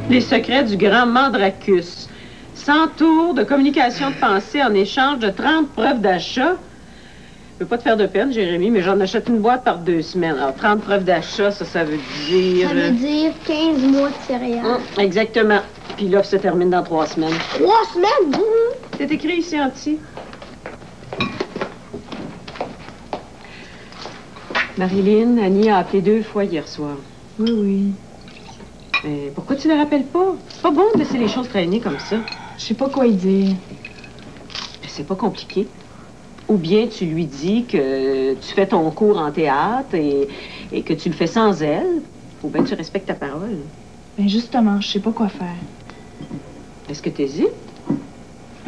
Les secrets du grand Mandracus. 100 tours de communication de pensée en échange de 30 preuves d'achat. Je veux pas te faire de peine, Jérémy, mais j'en achète une boîte par 2 semaines. Alors, 30 preuves d'achat, ça veut dire... Ça veut dire 15 mois de céréales. Exactement. Puis l'offre se termine dans 3 semaines. 3 semaines? C'est écrit ici en dessous. Marilyn, Annie a appelé 2 fois hier soir. Oui, oui. Mais pourquoi tu ne le rappelles pas? C'est pas bon de laisser les choses traîner comme ça. Je sais pas quoi y dire. C'est pas compliqué. Ou bien tu lui dis que tu fais ton cours en théâtre et que tu le fais sans elle. Ou bien tu respectes ta parole. Ben justement, je sais pas quoi faire. Est-ce que t'hésites?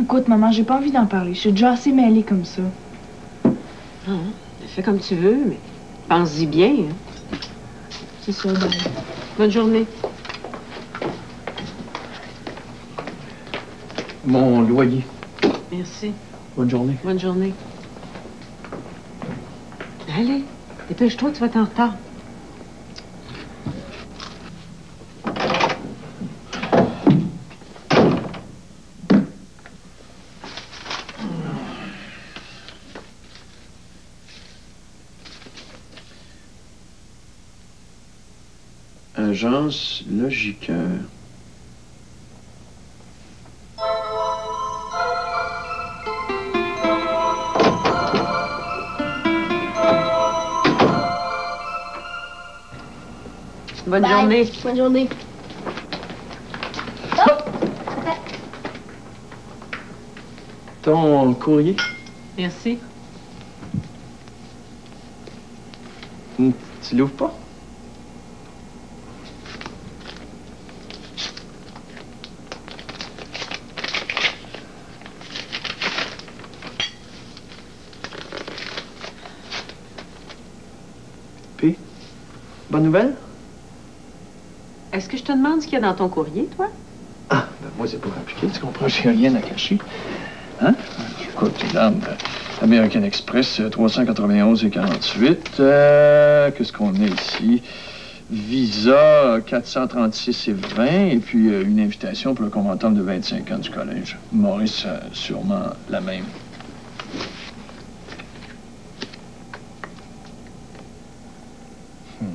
Écoute, maman, j'ai pas envie d'en parler. Je suis déjà assez mêlée comme ça. Ah, fais comme tu veux, mais pense-y bien. Hein? C'est ça, ben... Bonne journée. Mon loyer. Merci. Bonne journée. Bonne journée. Allez, dépêche-toi, tu vas être en retard. Agence Logiqueur. Bonne journée. Bonne journée. Ton courrier? Merci. Tu l'ouvres pas? Puis, bonne nouvelle? Est-ce que je te demande ce qu'il y a dans ton courrier, toi? Ah, ben moi, c'est pas compliqué, tu comprends? J'ai rien à cacher. Hein? Écoute, là, American Express, 391 et 48. Qu'est-ce qu'on a ici? Visa, 436 et 20. Et puis, une invitation pour le conventum de 25 ans du collège. Maurice a sûrement la même.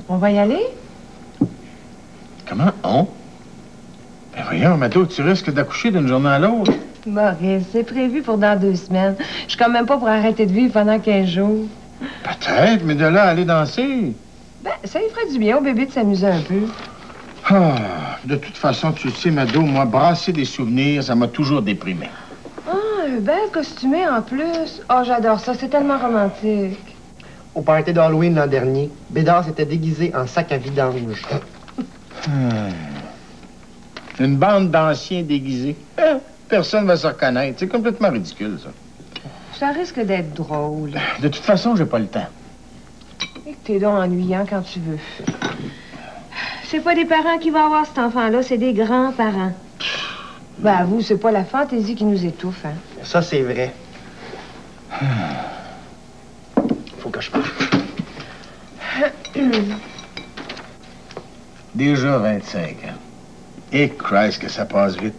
On va y aller? Comment on? Ben voyons, Mado, tu risques d'accoucher d'une journée à l'autre. Maurice, c'est prévu pour dans 2 semaines. Je suis quand même pas pour arrêter de vivre pendant 15 jours. Peut-être, mais de là à aller danser. Ben, ça lui ferait du bien au bébé de s'amuser un peu. Ah, de toute façon, tu sais, Mado, moi, brasser des souvenirs, ça m'a toujours déprimé. Ah, un bel costumé en plus. Oh, j'adore ça, c'est tellement romantique. Au party d'Halloween l'an dernier, Bédard s'était déguisé en sac à vidange. Une bande d'anciens déguisés. Personne ne va se reconnaître. C'est complètement ridicule, ça. Ça risque d'être drôle. De toute façon, j'ai pas le temps. Et que t'es donc ennuyant quand tu veux. C'est pas des parents qui vont avoir cet enfant-là, c'est des grands-parents. Ben, avoue, c'est pas la fantaisie qui nous étouffe, hein. Ça, c'est vrai. Faut que je parte. Déjà 25 ans. Et Christ, que ça passe vite.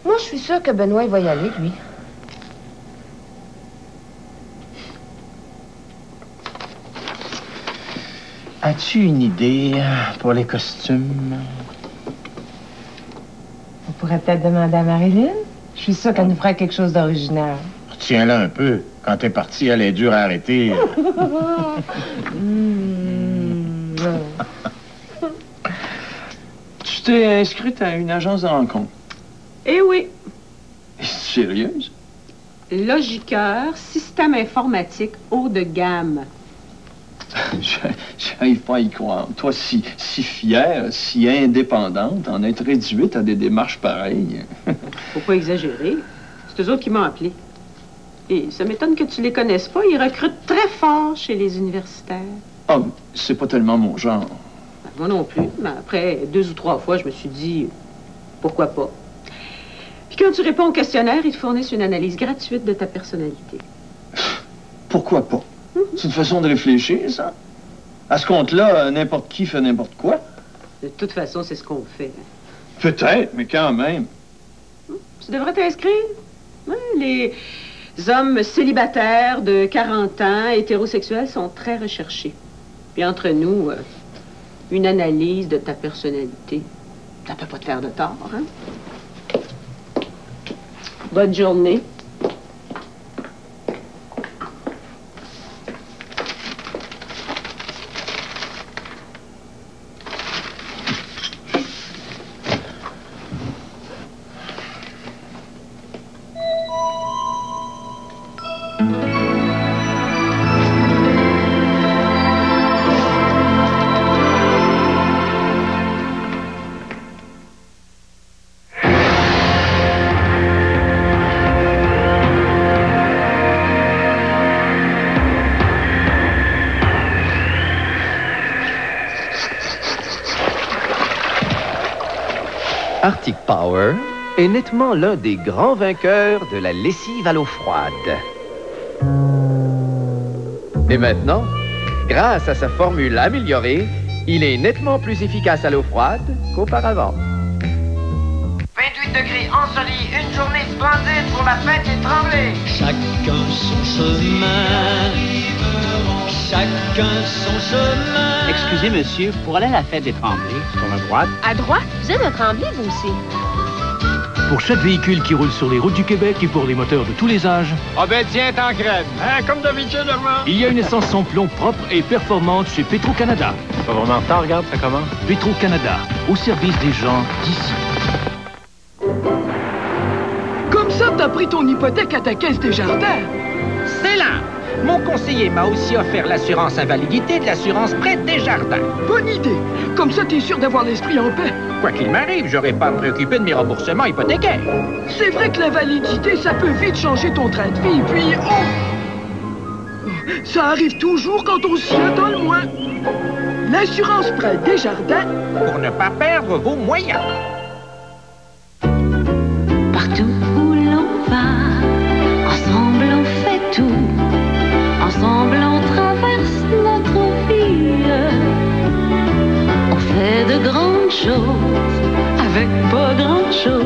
Moi, je suis sûre que Benoît, il va y aller, lui. As-tu une idée pour les costumes? On pourrait peut-être demander à Marilyn. Je suis sûre qu'elle nous ferait quelque chose d'original. Tiens-la un peu. Quand t'es partie, elle est dure à arrêter. Tu t'es inscrite à une agence de rencontre. Eh oui. Sérieuse? Logiqueur, système informatique haut de gamme. J'arrive pas à y croire. Toi, si fière, si indépendante, en être réduite à des démarches pareilles. Faut pas exagérer. C'est eux autres qui m'ont appelé. Et ça m'étonne que tu les connaisses pas. Ils recrutent très fort chez les universitaires. Ah, c'est pas tellement mon genre. Ben, moi non plus. Mais après 2 ou 3 fois, je me suis dit, pourquoi pas? Puis quand tu réponds au questionnaire, ils te fournissent une analyse gratuite de ta personnalité. Pourquoi pas? C'est une façon de réfléchir, ça. À ce compte-là, n'importe qui fait n'importe quoi. toute façon, c'est ce qu'on fait. Peut-être, mais quand même. Tu devrais t'inscrire. Ouais, les hommes célibataires de 40 ans, hétérosexuels, sont très recherchés. Puis entre nous, une analyse de ta personnalité, ça peut pas te faire de tort, hein? Bonne journée. Arctic Power est nettement l'un des grands vainqueurs de la lessive à l'eau froide. Et maintenant, grâce à sa formule améliorée, il est nettement plus efficace à l'eau froide qu'auparavant. 28 degrés ensoleillés, une journée splendide pour la fête des Tremblés. Chacun son chemin, chacun son chemin. Excusez, monsieur, pour aller à la fête des Tremblés, sur la droite. À droite? Vous êtes un Tremblay, vous aussi? Pour chaque véhicule qui roule sur les routes du Québec et pour les moteurs de tous les âges. Ah ben tiens, t'en graine. Hein, comme d'habitude, Armand. Il y a une essence sans plomb propre et performante chez Petro-Canada. Pas vraiment en retard, regarde, ça commence. Petro-Canada, au service des gens d'ici. Comme ça, t'as pris ton hypothèque à ta caisse des jardins. C'est là. Mon conseiller m'a aussi offert l'assurance invalidité de l'assurance prêt Desjardins. Bonne idée. Comme ça, t'es sûr d'avoir l'esprit en paix. Quoi qu'il m'arrive, j'aurai pas à me préoccuper de mes remboursements hypothécaires. C'est vrai que l'invalidité, ça peut vite changer ton train de vie, puis oh! Ça arrive toujours quand on s'y attend le moins. L'assurance prêt Desjardins. Pour ne pas perdre vos moyens. Partout où l'on va, ensemble on fait tout. Ensemble, on traverse notre vie. On fait de grandes choses avec pas grand-chose.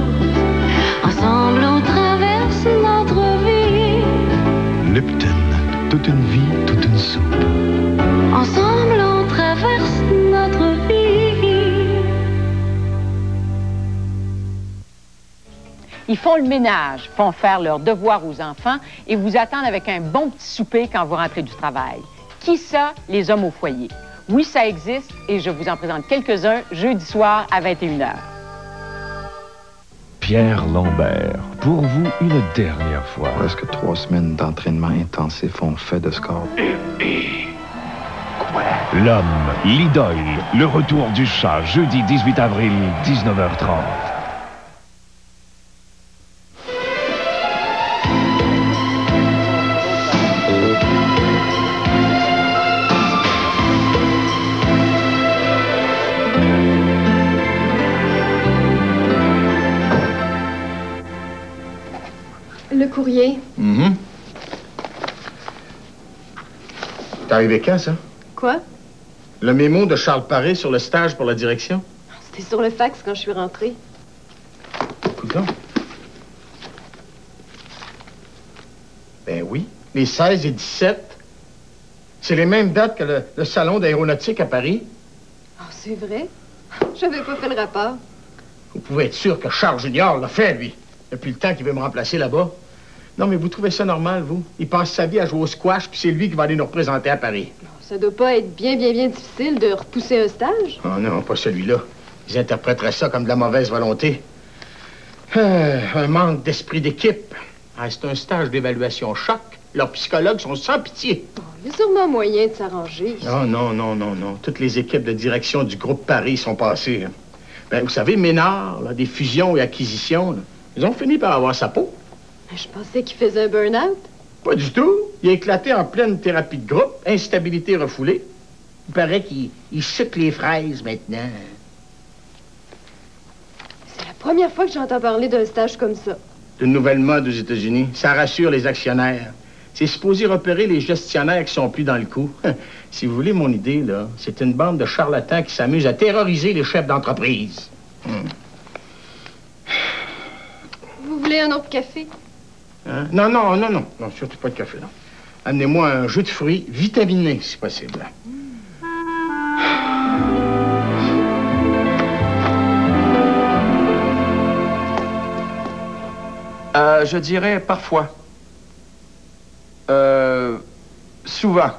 Ensemble, on traverse notre vie. Lipton, toute une vie, toute une soupe. Ensemble, on traverse notre vie. Ils font le ménage, font faire leurs devoirs aux enfants et vous attendent avec un bon petit souper quand vous rentrez du travail. Qui ça? Les hommes au foyer. Oui, ça existe et je vous en présente quelques-uns jeudi soir à 21h. Pierre Lambert, pour vous, une dernière fois. Presque 3 semaines d'entraînement intensif ont fait de score. L'homme, l'idole, le retour du chat, jeudi 18 avril, 19h30. Le courrier. T'es arrivé quand, ça? Quoi? Le mémo de Charles Paré sur le stage pour la direction? C'était sur le fax quand je suis rentrée. Coudonc. Ben oui, les 16 et 17. C'est les mêmes dates que le salon d'aéronautique à Paris. Oh, c'est vrai? J'avais pas fait le rapport. Vous pouvez être sûr que Charles Junior l'a fait, lui. Depuis le temps qu'il veut me remplacer là-bas. Non, mais vous trouvez ça normal, vous? Il passe sa vie à jouer au squash, puis c'est lui qui va aller nous représenter à Paris. Ça doit pas être bien difficile de repousser un stage. Oh non, pas celui-là. Ils interpréteraient ça comme de la mauvaise volonté. Un manque d'esprit d'équipe. Ah, c'est un stage d'évaluation choc. Leurs psychologues sont sans pitié. Il y a sûrement moyen de s'arranger. Non. Toutes les équipes de direction du groupe Paris sont passées. Ben, vous savez, Ménard, là, des fusions et acquisitions, là, ils ont fini par avoir sa peau. Je pensais qu'il faisait un burn-out. Pas du tout. Il a éclaté en pleine thérapie de groupe, instabilité refoulée. Il paraît qu'il sucre les fraises maintenant. C'est la première fois que j'entends parler d'un stage comme ça. C'est une nouvelle mode aux États-Unis. Ça rassure les actionnaires. C'est supposé repérer les gestionnaires qui sont plus dans le coup. Si vous voulez mon idée, là, c'est une bande de charlatans qui s'amusent à terroriser les chefs d'entreprise. Vous voulez un autre café? Hein? Non, surtout pas de café, non. Amenez-moi un jus de fruits vitaminé, si possible. Je dirais parfois. Souvent.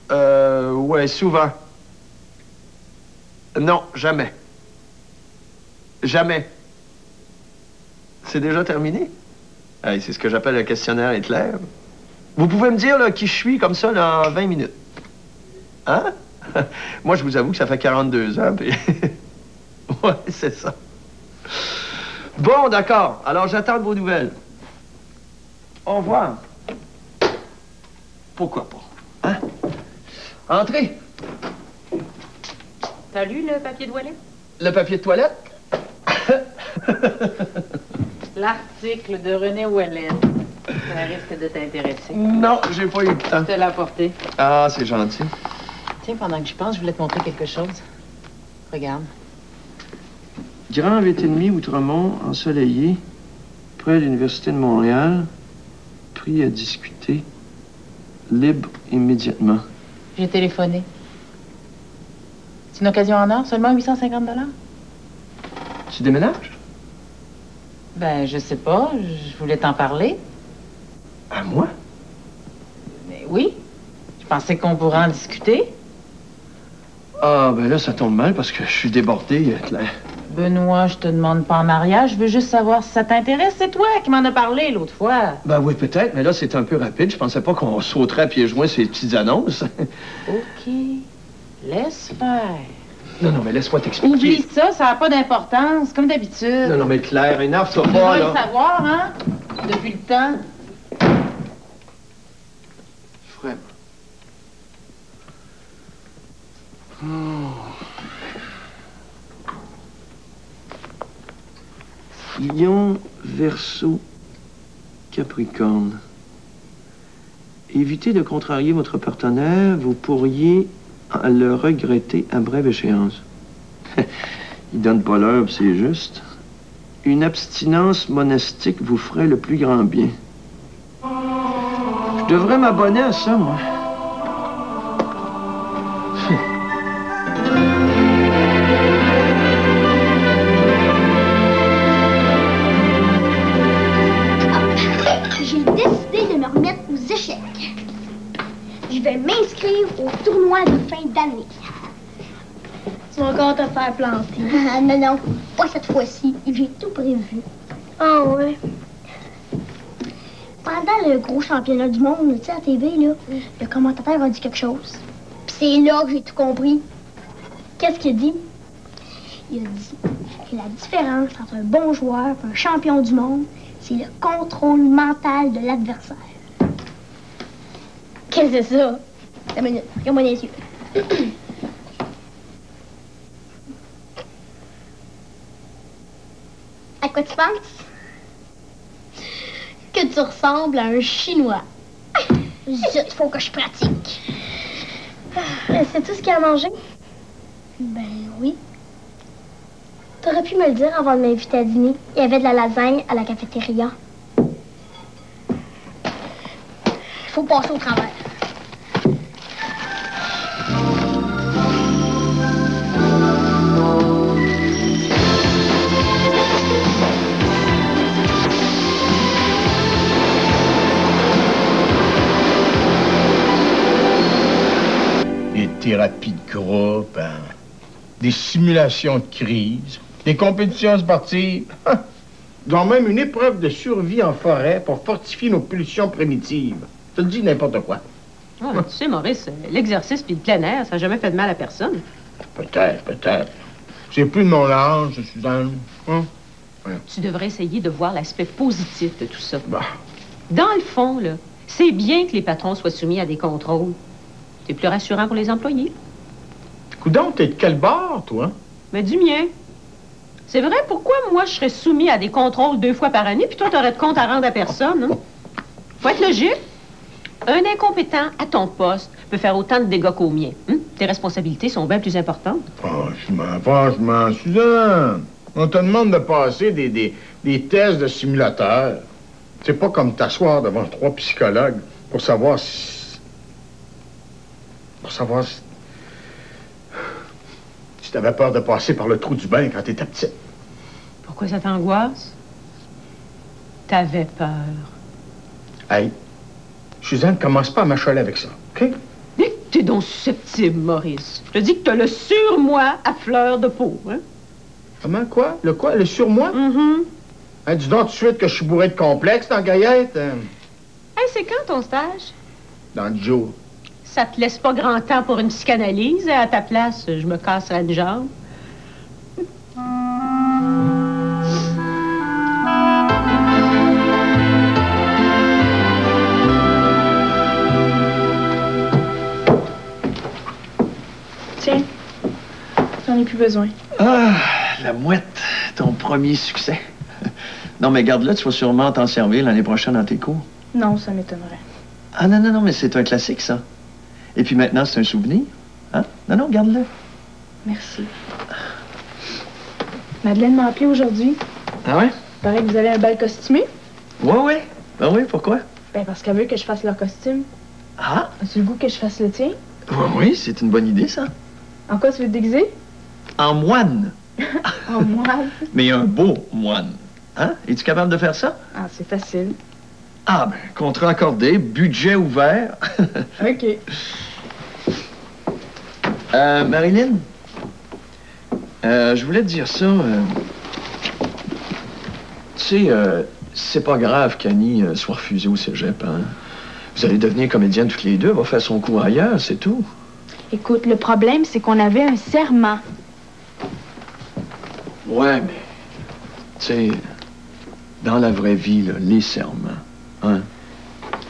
Ouais, souvent. Non, jamais. Jamais. C'est déjà terminé? Hey, c'est ce que j'appelle le questionnaire Hitler. Vous pouvez me dire là, qui je suis comme ça là, en 20 minutes. Hein? Moi, je vous avoue que ça fait 42 ans. Puis... ouais, c'est ça. Bon, d'accord. Alors, j'attends de vos nouvelles. Au revoir. Pourquoi pas? Hein? Entrez. T'as lu le papier de toilette? Le papier de toilette? L'article de René Ouellet. Ça risque de t'intéresser. Non, j'ai pas eu le temps. Je te l'ai apporté. Ah, c'est gentil. Tiens, pendant que j'y pense, je voulais te montrer quelque chose. Regarde. Grand 8,5 Outremont, ensoleillé, près de l'Université de Montréal, pris à discuter, libre immédiatement. J'ai téléphoné. C'est une occasion en or, seulement 850 $. Tu déménages? Ben, je sais pas. Je voulais t'en parler. À moi? Mais oui. Je pensais qu'on pourrait en discuter. Ah, ben là, ça tombe mal parce que je suis débordé, Claire. Benoît, je te demande pas en mariage. Je veux juste savoir si ça t'intéresse. C'est toi qui m'en as parlé l'autre fois. Ben oui, peut-être, mais là, c'est un peu rapide. Je pensais pas qu'on sauterait à pieds joints ces petites annonces. OK. Laisse faire. Non, mais laisse-moi t'expliquer. Oublie ça, ça n'a pas d'importance, comme d'habitude. Non, mais Claire, énerve-toi Tu pas, dois là. le savoir, hein? Depuis le temps. Vraiment. Lion, Verseau, Capricorne. Évitez de contrarier votre partenaire, vous pourriez le regretter à brève échéance. Il donne pas l'heure, c'est juste. Une abstinence monastique vous ferait le plus grand bien. Je devrais m'abonner à ça, moi. J'ai décidé de me remettre aux échecs. Je vais m'inscrire au tournoi de fin d'année. Tu vas encore te faire planter. Non, pas cette fois-ci. J'ai tout prévu. Ah ouais? Pendant le gros championnat du monde, tu sais, à la TV, là, le commentateur a dit quelque chose. Puis c'est là que j'ai tout compris. Qu'est-ce qu'il a dit? Il a dit que la différence entre un bon joueur et un champion du monde, c'est le contrôle mental de l'adversaire. Qu'est-ce que c'est ça? Une minute, regarde-moi les yeux. À quoi tu penses? Que tu ressembles à un Chinois. Zut, faut que je pratique. C'est tout ce qu'il y a à manger? Ben oui. T'aurais pu me le dire avant de m'inviter à dîner. Il y avait de la lasagne à la cafétéria. Il faut passer au travers. Des thérapies de groupe, hein, des simulations de crise, des compétitions sportives. Ils ont même une épreuve de survie en forêt pour fortifier nos pulsions primitives. Je te le dis n'importe quoi. Oh, tu sais, Maurice, l'exercice puis le plein air, ça n'a jamais fait de mal à personne. Peut-être. C'est plus de mon âge, Suzanne. Hein? Ouais. Tu devrais essayer de voir l'aspect positif de tout ça. Bah. Dans le fond, là, c'est bien que les patrons soient soumis à des contrôles. C'est plus rassurant pour les employés. Coudonc, t'es de quel bord, toi? Mais du mien. C'est vrai, pourquoi moi je serais soumis à des contrôles 2 fois par année, puis toi, t'aurais de compte à rendre à personne, hein? Faut être logique. Un incompétent à ton poste peut faire autant de dégâts qu'au mien. Tes responsabilités sont bien plus importantes. Franchement, Suzanne, on te demande de passer des tests de simulateur. C'est pas comme t'asseoir devant 3 psychologues pour savoir si... si t'avais peur de passer par le trou du bain quand t'étais petite. Pourquoi ça t'angoisse? T'avais peur. Hey, Suzanne, commence pas à m'achaler avec ça, OK? Mais t'es donc susceptible, Maurice. Je te dis que t'as le surmoi à fleur de peau, hein? Comment, quoi? Le quoi? Le surmoi? Mm-hmm. Hey, dis donc tout de suite que je suis bourré de complexes dans la gaillette. Hey, c'est quand ton stage? Dans 10 jours. Ça te laisse pas grand temps pour une psychanalyse. À ta place, je me casserais une jambe. Tiens, j'en ai plus besoin. Ah, la mouette, ton premier succès. Non, mais garde-le, tu vas sûrement t'en servir l'année prochaine dans tes cours. Non, ça m'étonnerait. Ah non, mais c'est un classique, ça. Et puis maintenant, c'est un souvenir. Hein? Non, garde-le. Merci. Madeleine m'a appelé aujourd'hui. Ah ouais? Paraît que vous avez un bal costumé. Oui. Ben oui, pourquoi? Ben parce qu'elle veut que je fasse leur costume. Ah? As-tu le goût que je fasse le tien? Oui, c'est une bonne idée, ça. En quoi tu veux te déguiser? En moine. En moine? Mais un beau moine. Hein? Es-tu capable de faire ça? Ah, c'est facile. Ah, ben, contrat accordé, budget ouvert. OK. Marilyn, je voulais te dire ça. Tu sais, c'est pas grave qu'Annie soit refusée au cégep, hein? Vous allez devenir comédienne toutes les deux, elle va faire son cours ailleurs, c'est tout. Écoute, le problème, c'est qu'on avait un serment. Ouais, mais... Tu sais, dans la vraie vie, là, les serments, hein?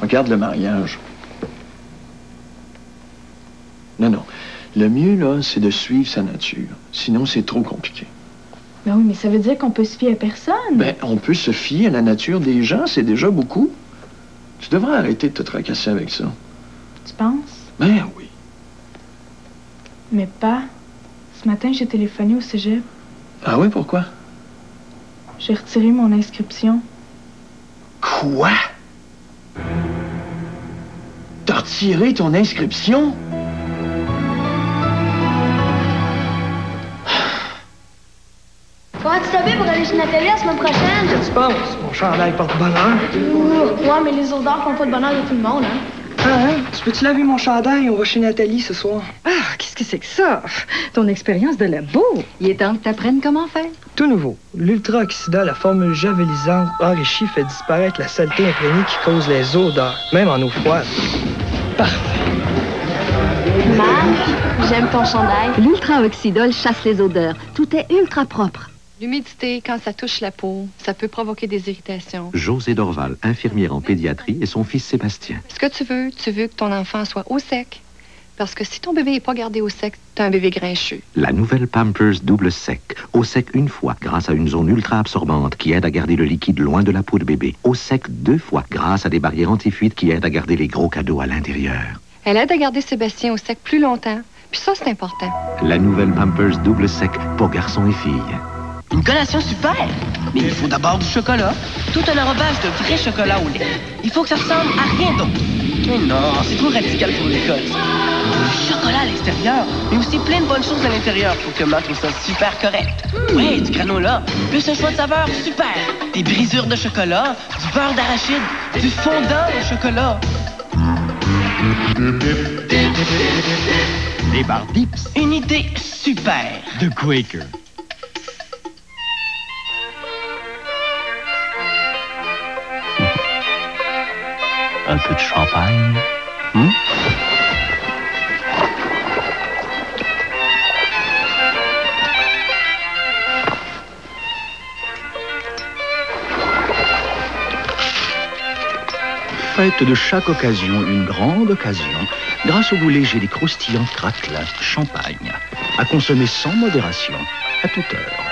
Regarde le mariage. Non. Le mieux, là, c'est de suivre sa nature. Sinon, c'est trop compliqué. Ben oui, mais ça veut dire qu'on peut se fier à personne. Ben, on peut se fier à la nature des gens, c'est déjà beaucoup. Tu devrais arrêter de te tracasser avec ça. Tu penses? Ben oui. Mais pas. Ce matin, j'ai téléphoné au cégep. Ah oui, pourquoi? J'ai retiré mon inscription. Quoi? T'as retiré ton inscription? Faudra-tu sauver pour aller chez Nathalie la semaine prochaine? Qu'est-ce que tu penses? Mon chandail porte bonheur. Ouais, mais les odeurs font pas de bonheur de tout le monde, hein? Ah, hein? Tu peux-tu laver mon chandail? On va chez Nathalie ce soir. Ah, qu'est-ce que c'est que ça? Ton expérience de labo. Il est temps que t'apprennes comment faire. Tout nouveau. L'ultra-oxydant, la formule javelisante enrichie, fait disparaître la saleté imprégnée qui cause les odeurs, même en eau froide. Parfait. Marc, j'aime ton chandail. L'ultra-oxydol chasse les odeurs. Tout est ultra propre. L'humidité, quand ça touche la peau, ça peut provoquer des irritations. José Dorval, infirmière en pédiatrie, et son fils Sébastien. Ce que tu veux que ton enfant soit au sec. Parce que si ton bébé n'est pas gardé au sec, t'as un bébé grincheux. La nouvelle Pampers double sec. Au sec une fois, grâce à une zone ultra absorbante qui aide à garder le liquide loin de la peau de bébé. Au sec 2 fois, grâce à des barrières anti-fuite qui aident à garder les gros cadeaux à l'intérieur. Elle aide à garder Sébastien au sec plus longtemps. Puis ça, c'est important. La nouvelle Pampers double sec pour garçons et filles. Une collation super! Mais il faut d'abord du chocolat. Tout un enrobage de vrai chocolat au lait. Il faut que ça ressemble à rien d'autre. Mais non, c'est trop radical pour l'école. Du chocolat à l'extérieur, mais aussi plein de bonnes choses à l'intérieur pour que Matt trouve ça super correct. Ouais, du granola, plus un choix de saveur super. Des brisures de chocolat, du beurre d'arachide, du fondant au chocolat. Des barres Dips. Une idée super. De Quaker. Un peu de champagne. Faites de chaque occasion une grande occasion grâce au goût léger des croustillants craquelins champagne. À consommer sans modération, à toute heure.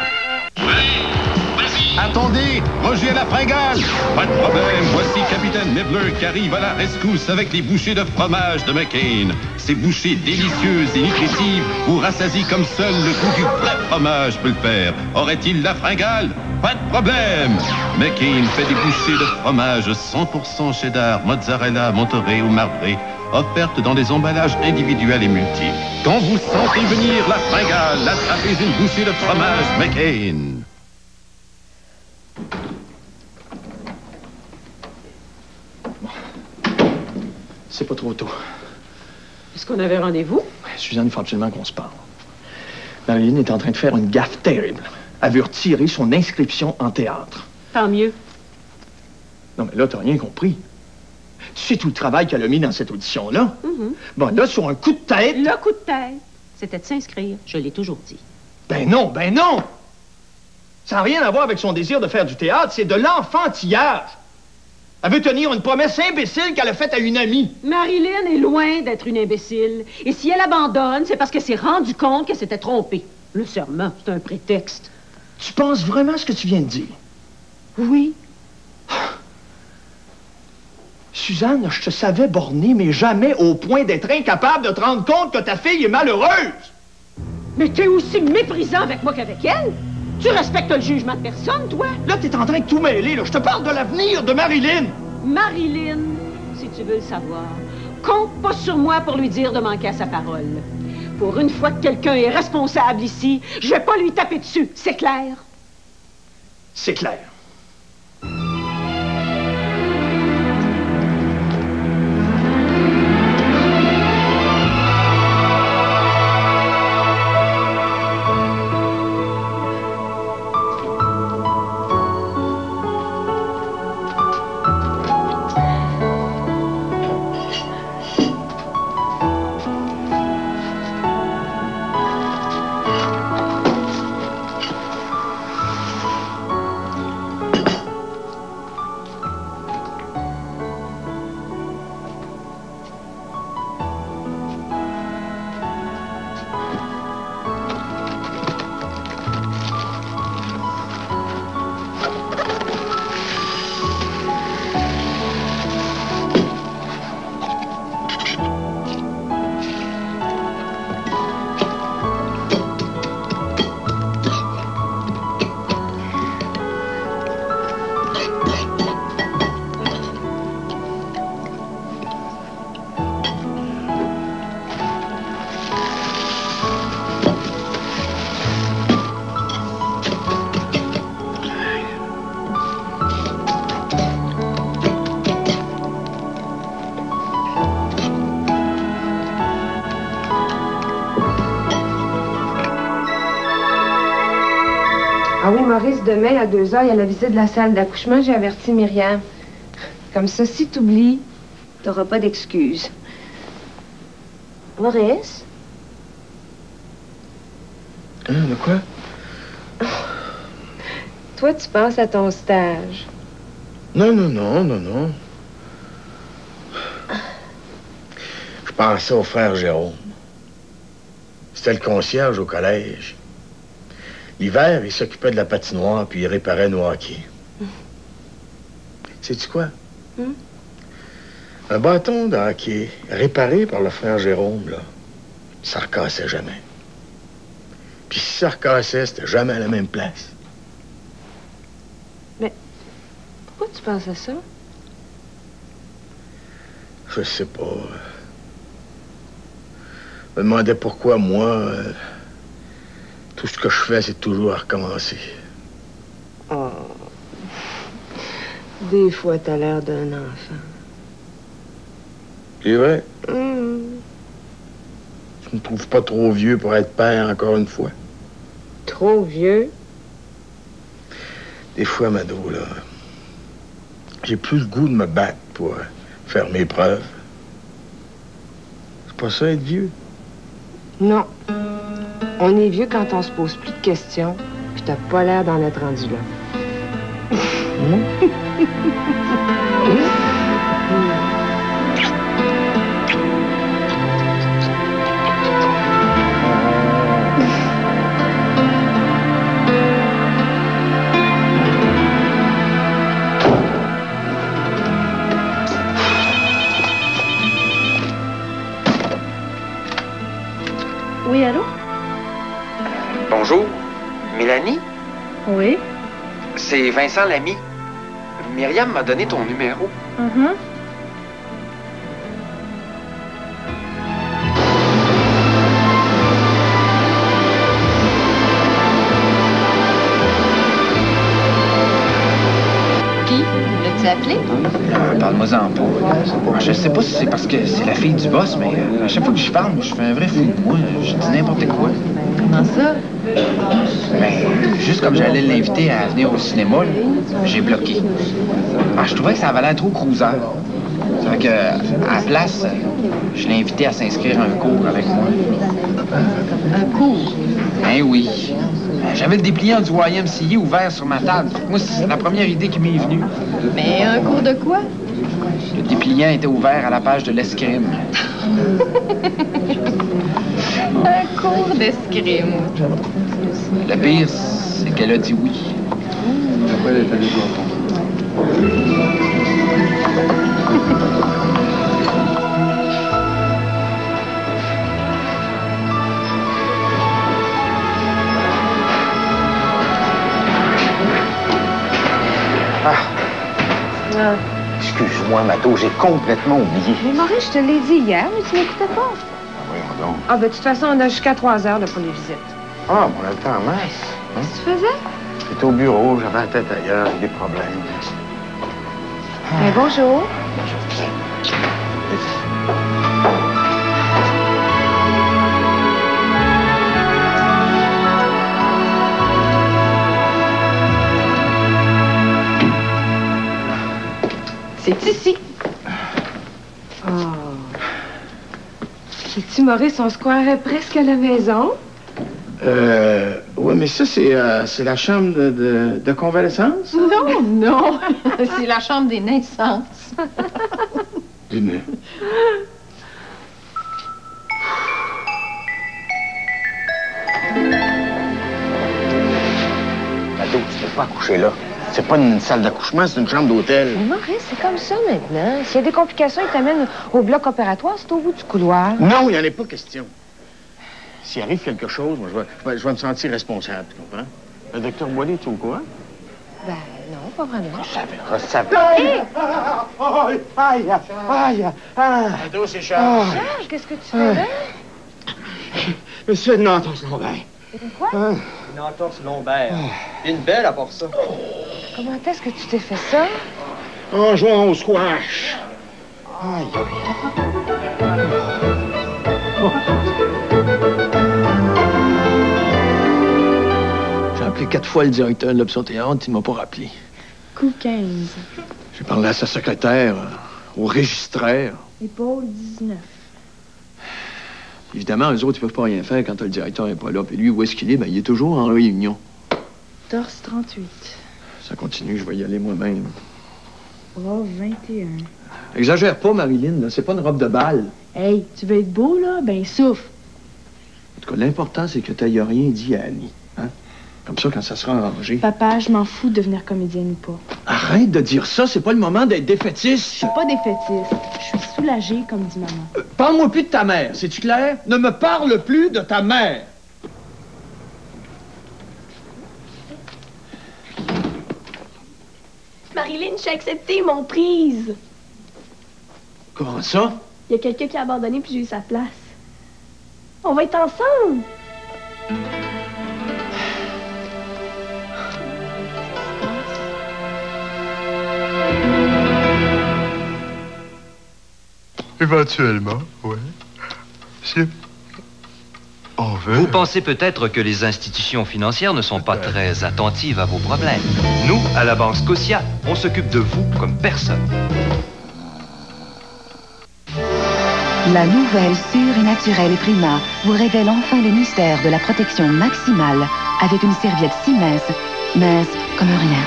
Vas-y, Attendez, Roger à la fringale. Pas de problème, voici Capitaine Nibbler qui arrive à la rescousse avec les bouchées de fromage de McCain. Ces bouchées délicieuses et nutritives vous rassasient comme seul le goût du vrai fromage peut le faire. Aurait-il la fringale? Pas de problème. McCain fait des bouchées de fromage 100% cheddar, mozzarella, Monterey ou marbré, offertes dans des emballages individuels et multiples. Quand vous sentez venir la fringale, attrapez une bouchée de fromage McCain. C'est pas trop tôt. Est-ce qu'on avait rendez-vous? Suzanne, il faut absolument qu'on se parle. Marilyn est en train de faire une gaffe terrible. Elle veut retirer son inscription en théâtre. Tant mieux. Non, mais là, t'as rien compris. Tu sais tout le travail qu'elle a mis dans cette audition-là? Bon, là, sur un coup de tête... Le coup de tête, c'était de s'inscrire. Je l'ai toujours dit. Ben non, ben non! Ça n'a rien à voir avec son désir de faire du théâtre, c'est de l'enfantillage. Elle veut tenir une promesse imbécile qu'elle a faite à une amie. Marilyn est loin d'être une imbécile. Et si elle abandonne, c'est parce qu'elle s'est rendue compte qu'elle s'était trompée. Le serment, c'est un prétexte. Tu penses vraiment ce que tu viens de dire? Oui. Suzanne, je te savais bornée, mais jamais au point d'être incapable de te rendre compte que ta fille est malheureuse. Mais t'es aussi méprisant avec moi qu'avec elle. Tu respectes le jugement de personne, toi? Là, t'es en train de tout mêler, là. Je te parle de l'avenir de Marilyn. Marilyn, si tu veux le savoir, compte pas sur moi pour lui dire de manquer à sa parole. Pour une fois que quelqu'un est responsable ici, je vais pas lui taper dessus, c'est clair? C'est clair. Ah oui, Maurice, demain, à 2h, il y a la visite de la salle d'accouchement. J'ai averti Myriam. Comme ça, si t'oublies, t'auras pas d'excuses. Maurice? De quoi? Toi, tu penses à ton stage. Non. Je pensais au frère Jérôme. C'était le concierge au collège. L'hiver, il s'occupait de la patinoire puis il réparait nos hockey. Sais-tu quoi? Un bâton de hockey réparé par le frère Jérôme, là, ça recassait jamais. Puis si ça recassait, c'était jamais à la même place. Mais pourquoi tu penses à ça? Je sais pas. Je me demandais pourquoi, moi, tout ce que je fais, c'est toujours à recommencer. Oh. Des fois, t'as l'air d'un enfant. C'est vrai? Tu me trouves pas trop vieux pour être père, encore une fois? Trop vieux? Des fois, Mado, là, j'ai plus le goût de me battre pour faire mes preuves. C'est pas ça, être vieux? Non. On est vieux quand on se pose plus de questions, puis t'as pas l'air d'en être rendu là. Bonjour. Mélanie? Oui? C'est Vincent Lamy. Myriam m'a donné ton numéro. Qui? L'as-tu appelé? Parle-moi-en pas. Je sais pas si c'est parce que c'est la fille du boss, mais à chaque fois que je parle, je fais un vrai fou de moi. Je dis n'importe quoi. Comment ça? Ben, juste comme j'allais l'inviter à venir au cinéma, là, j'ai bloqué. Je trouvais que ça avait l'air trop cruiser. Ça fait que, à la place, je l'ai invité à s'inscrire à un cours avec moi. Un cours? Ben oui. J'avais le dépliant du YMCA ouvert sur ma table. Moi, c'est la première idée qui m'est venue. Mais un cours de quoi? Le dépliant était ouvert à la page de l'escrime. Un cours d'escrime. Le pire, c'est qu'elle a dit oui. Après, elle est allée voir ton. Excuse-moi, Mato, j'ai complètement oublié. Mais Maurice, je te l'ai dit hier, mais tu m'écoutais pas. Voyons donc. Ah, ben, de toute façon, on a jusqu'à 3 heures là, pour les visites. Ah, on a le temps en masse. Qu'est-ce que tu faisais? J'étais au bureau, j'avais la tête ailleurs, j'ai des problèmes. Ben, bonjour. C'est ici. Oh. Sais-tu, Maurice, on se croirait presque à la maison. Oui, mais ça, c'est la chambre de convalescence? Non, non. C'est la chambre des naissances. D'une... Mato, tu peux pas accoucher là. C'est pas une salle d'accouchement, c'est une chambre d'hôtel. Mais Maurice, c'est comme ça maintenant. S'il y a des complications, ils t'amènent au bloc opératoire, c'est au bout du couloir. Non, il n'y en a pas question. S'il arrive quelque chose, moi, je vais me sentir responsable, tu comprends? Le docteur Boilly, es-tu au courant? Ben, non, pas vraiment. Je savais. Hé! Aïe! Aïe! Mato, c'est Charles. Charles, qu'est-ce que tu fais là? Je me suis fait une entorse lombaire. Quoi? Une entorse lombaire. Une belle à part ça. Comment est-ce que tu t'es fait ça? En jouant au squash. Aïe! J'ai appelé 4 fois le directeur de l'option théâtre, il m'a pas rappelé. Coup 15. J'ai parlé à sa secrétaire, au registraire. Épaule 19. Évidemment, eux autres, ils peuvent pas rien faire quand le directeur est pas là. Puis lui, où est-ce qu'il est? Ben, il est toujours en réunion. Torse 38. Ça continue, je vais y aller moi-même. Bras 21. Exagère pas, Marilyn, là. C'est pas une robe de bal. Hey, tu veux être beau, là? Ben, souffle. En tout cas, l'important, c'est que t'ailles rien dit à Annie. Hein? Comme ça, quand ça sera arrangé. Papa, je m'en fous de devenir comédienne ou pas. Arrête de dire ça, c'est pas le moment d'être défaitiste. Je suis pas défaitiste. Je suis soulagée, comme dit maman. Parle-moi plus de ta mère, c'est-tu clair? Ne me parle plus de ta mère. Marilyn, j'ai accepté mon prise. Comment ça? Il y a quelqu'un qui a abandonné puis j'ai eu sa place. On va être ensemble. Éventuellement, oui. Si on veut. Vous pensez peut-être que les institutions financières ne sont pas très attentives à vos problèmes. Nous, à la Banque Scotia, on s'occupe de vous comme personne. La nouvelle sûre et naturelle Prima vous révèle enfin le mystère de la protection maximale avec une serviette si mince comme rien.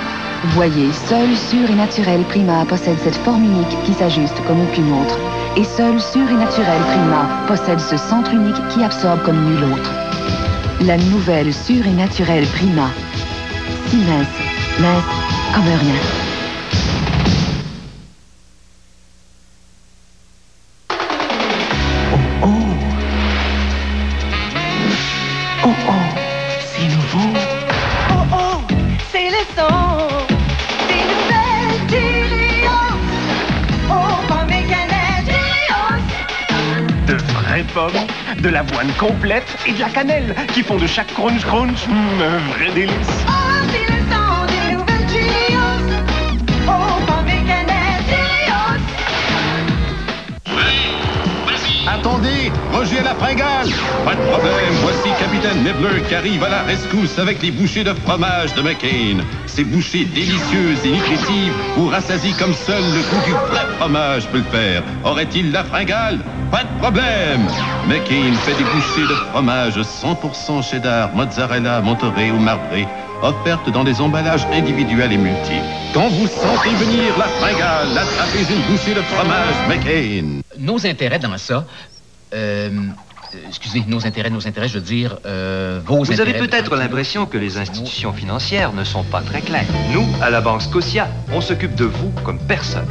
Voyez, seule sûre et naturelle Prima possède cette forme unique qui s'ajuste comme aucune autre. Et seule sûre et naturelle Prima possède ce centre unique qui absorbe comme nul autre. La nouvelle sûre et naturelle Prima. Si mince comme rien. pommes, de l'avoine complète et de la cannelle qui font de chaque crunch crunch un vrai délice. Oh, c'est le son des nouvelles Cheerios. Oh, pommes et cannelle Cheerios. Attendez, Roger à la fringale. Pas de problème, voici Capitaine Nibbler qui arrive à la rescousse avec les bouchées de fromage de McCain. Ces bouchées délicieuses et nutritives vous rassasient comme seul le goût du vrai fromage peut le faire. Aurait-il la fringale? Pas de problème. McCain fait des bouchées de fromage 100% cheddar, mozzarella, monterey ou marbré, offertes dans des emballages individuels et multiples. Quand vous sentez venir la fringale, attrapez une bouchée de fromage McCain. Nos intérêts dans ça... excusez, nos intérêts, je veux dire, vos intérêts... Vous avez peut-être l'impression que les institutions financières ne sont pas très claires. Nous, à la Banque Scotia, on s'occupe de vous comme personne.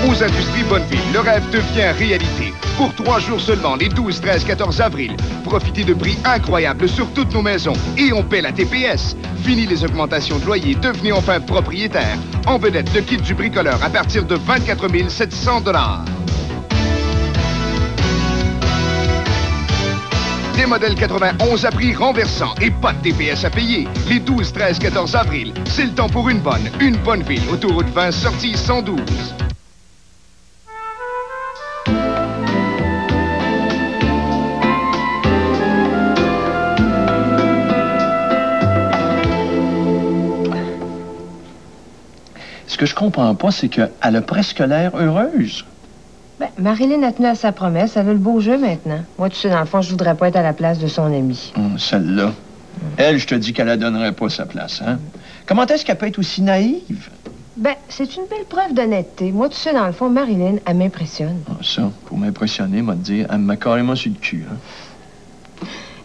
Aux Industries Bonneville, le rêve devient réalité. Pour 3 jours seulement, les 12, 13, 14 avril, profitez de prix incroyables sur toutes nos maisons et on paie la TPS. Fini les augmentations de loyer, devenez enfin propriétaire. En vedette, le kit du bricoleur à partir de 24 700 $. Des modèles 91 à prix renversant et pas de TPS à payer. Les 12, 13, 14 avril, c'est le temps pour une bonne ville. Autoroute 20, sortie 112. Ce que je comprends pas, c'est qu'elle a presque l'air heureuse. Ben, Marilyn a tenu à sa promesse. Elle a le beau jeu maintenant. Moi, tu sais, dans le fond, je voudrais pas être à la place de son amie. Celle-là. Elle, je te dis qu'elle ne donnerait pas sa place, hein? Comment est-ce qu'elle peut être aussi naïve? Ben, c'est une belle preuve d'honnêteté. Moi, tu sais, dans le fond, Marilyn, elle m'impressionne. Ça, pour m'impressionner, m'a dit, elle me met carrément sur le cul, hein?